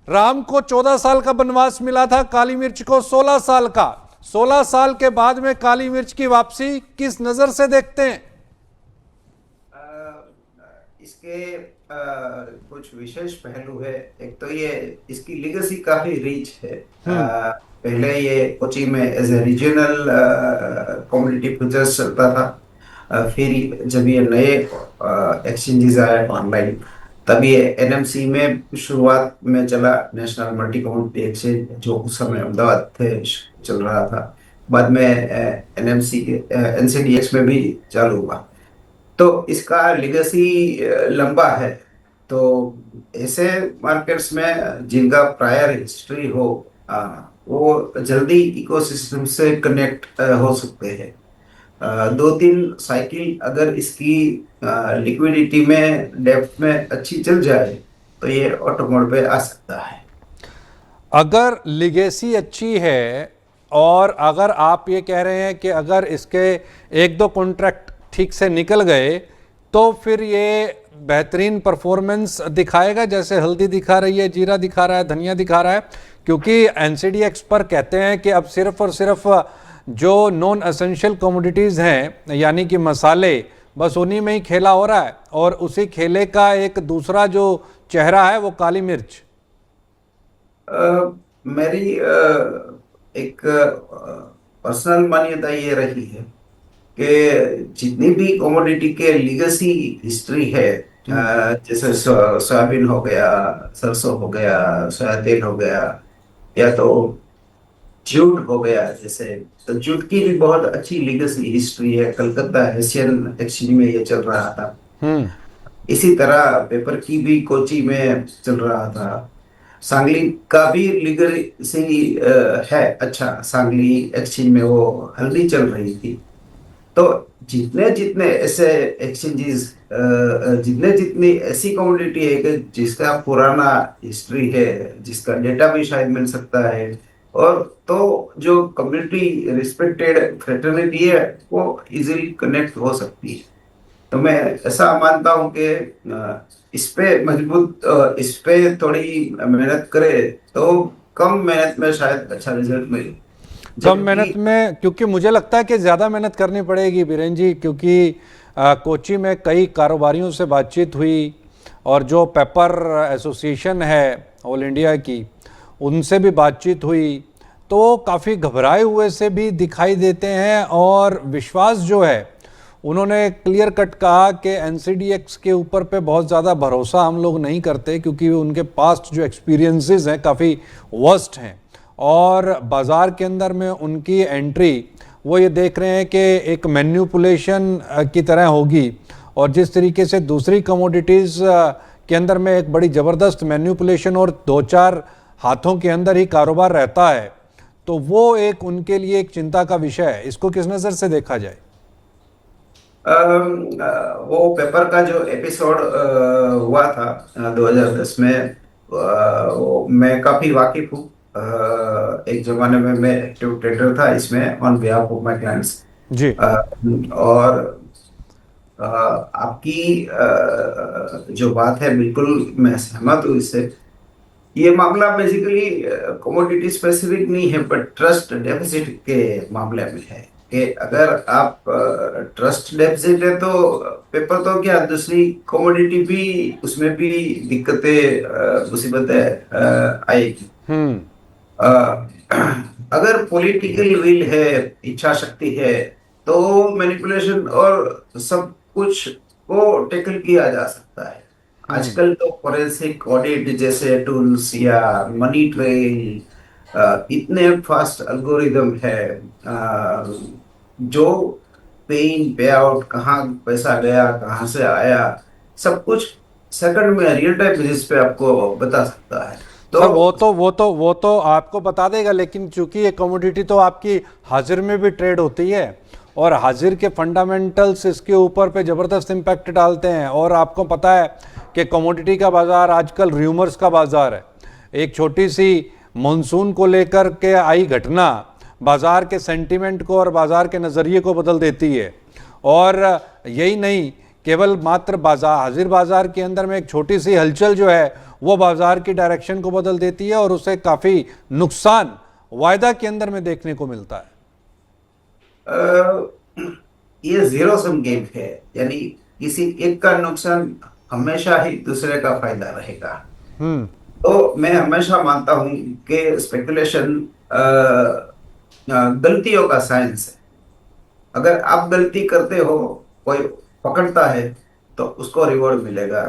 राम को 14 साल का वनवास मिला था, काली मिर्च को 16 साल का। 16 साल के बाद में काली मिर्च की वापसी किस नजर से देखते हैं? इसके कुछ विशेष पहलू है। एक तो ये इसकी लिगेसी काफी रिच है। हम्म। पहले ये कोची में as a regional community futures चलता था। फिर जब ये नए एक्सचेंजेस आए ऑनलाइन, तब ये एनएमसी में शुरुआत में चला, नेशनल मल्टी कम्युनिटी एक्सचेंज, जो उस समय अहमदाबाद थे चल रहा था। बाद में एनएमसी एनसीडीएक्स में भी चालू हुआ। तो इसका लिगेसी लंबा है। तो ऐसे मार्केट्स में जिनका प्रायर हिस्ट्री हो, वो जल्दी इकोसिस्टम से कनेक्ट हो सकते हैं। 2-3 साइकिल अगर इसकी लिक्विडिटी में डेप्थ में अच्छी चल जाए तो ये ऑटो मोड पे आ सकता है। अगर लिगेसी अच्छी है और अगर आप ये कह रहे हैं कि अगर इसके एक दो कॉन्ट्रैक्ट ठीक से निकल गए तो फिर ये बेहतरीन परफॉर्मेंस दिखाएगा, जैसे हल्दी दिखा रही है, जीरा दिखा रहा है, धनिया दिखा रहा है। क्योंकि एनसीडीएक्स पर कहते हैं कि अब सिर्फ और सिर्फ जो नॉन एसेंशियल कमोडिटीज़ हैं यानी कि मसाले, बस उन्हीं में ही खेला हो रहा है, और उसी खेले का एक दूसरा जो चेहरा है वो काली मिर्च। मेरी एक पर्सनल मान्यता ये रही है कि जितनी भी कमोडिटी के लीगेसी हिस्ट्री है, जैसे सोयाबीन हो गया, सरसों हो गया, सोया तेल हो गया, या तो जूट हो गया जैसे, तो जूट की भी बहुत अच्छी लीगेसी हिस्ट्री है। कलकत्ता एशियन एक्सचेंज में ये चल रहा था। हम्म। इसी तरह पेपर की भी कोची में चल रहा था। सांगली का भी लीगेसी है अच्छा। सांगली एक्सचेंज में वो हल्दी चल रही थी। तो जितने जितने ऐसे एक्सचेंजेस, जितने जितनी ऐसी कम्युनिटी है कि जिसका पुराना हिस्ट्री है, जिसका डेटा भी शायद मिल सकता है, और तो जो कम्युनिटी रिस्पेक्टेड फ्रेटर्निटी है वो इजीली कनेक्ट हो सकती है। तो मैं ऐसा मानता हूँ कि इस पे थोड़ी मेहनत करे तो कम मेहनत में शायद अच्छा रिजल्ट मिले। कम मेहनत जबकि में, क्योंकि मुझे लगता है कि ज़्यादा मेहनत करनी पड़ेगी बीरेन जी, क्योंकि कोची में कई कारोबारियों से बातचीत हुई और जो पेपर एसोसिएशन है ऑल इंडिया की, उनसे भी बातचीत हुई, तो काफ़ी घबराए हुए से भी दिखाई देते हैं। और विश्वास जो है, उन्होंने क्लियर कट कहा कि एनसीडीएक्स के ऊपर पे बहुत ज़्यादा भरोसा हम लोग नहीं करते, क्योंकि उनके पास्ट जो एक्सपीरियंसेस हैं काफ़ी वर्स्ट हैं, और बाज़ार के अंदर में उनकी एंट्री वो ये देख रहे हैं कि एक मैन्युपुलेशन की तरह होगी। और जिस तरीके से दूसरी कमोडिटीज़ के अंदर में एक बड़ी ज़बरदस्त मैन्युपुलेशन और 2-4 हाथों के अंदर ही कारोबार रहता है, तो वो एक उनके लिए एक चिंता का विषय है। इसको किस नज़र से देखा जाए? वो पेपर का जो एपिसोड हुआ था 2010 में, मैं काफी वाकिफ हूँ। एक जमाने में मैं एक्टिव ट्रेडर था इसमें on behalf of my clients. जी। और आपकी जो बात है बिल्कुल मैं सहमत हूँ इससे। ये मामला बेसिकली कमोडिटी स्पेसिफिक नहीं है, पर ट्रस्ट डेफिसिट के मामले में है कि अगर आप ट्रस्ट डेफिसिट है तो पेपर तो क्या, दूसरी कमोडिटी भी उसमें भी दिक्कतें मुसीबतें आएगी। हम्म। अ, अगर पॉलिटिकल विल है, इच्छा शक्ति है, तो मैनिपुलेशन और सब कुछ को टैकल किया जा सकता है। हम्म। आजकल तो फोरेंसिक ऑडिट जैसे टूल्स या मनी ट्रेल, इतने फास्ट एल्गोरिदम है, जो पे इन पे आउट, कहाँ पैसा गया कहाँ से आया, सब कुछ सेकंड में रियल टाइम बेसिस पे आपको बता सकता है। तो सर वो तो आपको बता देगा, लेकिन चूंकि ये कमोडिटी तो आपकी हाजिर में भी ट्रेड होती है, और हाजिर के फंडामेंटल्स इसके ऊपर पे ज़बरदस्त इम्पैक्ट डालते हैं। और आपको पता है कि कमोडिटी का बाज़ार आजकल र्यूमर्स का बाज़ार है। एक छोटी सी मानसून को लेकर के आई घटना बाज़ार के सेंटीमेंट को और बाज़ार के नज़रिए को बदल देती है। और यही नहीं केवल मात्र बाजार, हाजिर बाजार के अंदर में एक छोटी सी हलचल जो है वो बाजार की डायरेक्शन को बदल देती है और उसे काफी नुकसान वायदा के अंदर में देखने को मिलता है। ये जीरो सम गेम है, यानी किसी एक का नुकसान हमेशा ही दूसरे का फायदा रहेगा। हम्म। तो मैं हमेशा मानता हूं कि स्पेकुलेशन गलतियों का साइंस है। अगर आप गलती करते हो, कोई पकड़ता है तो उसको रिवॉर्ड मिलेगा।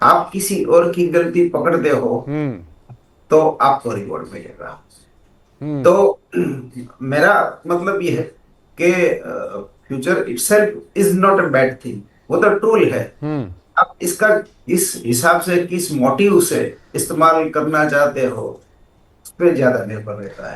आप किसी और की गलती पकड़ते हो तो आपको रिवॉर्ड मिलेगा। तो मेरा मतलब ये है कि future itself is not a bad thing, वो तो टूल है। आप इसका किस हिसाब से, किस मोटिव से इस्तेमाल करना चाहते हो, उस पर ज्यादा निर्भर रहता है।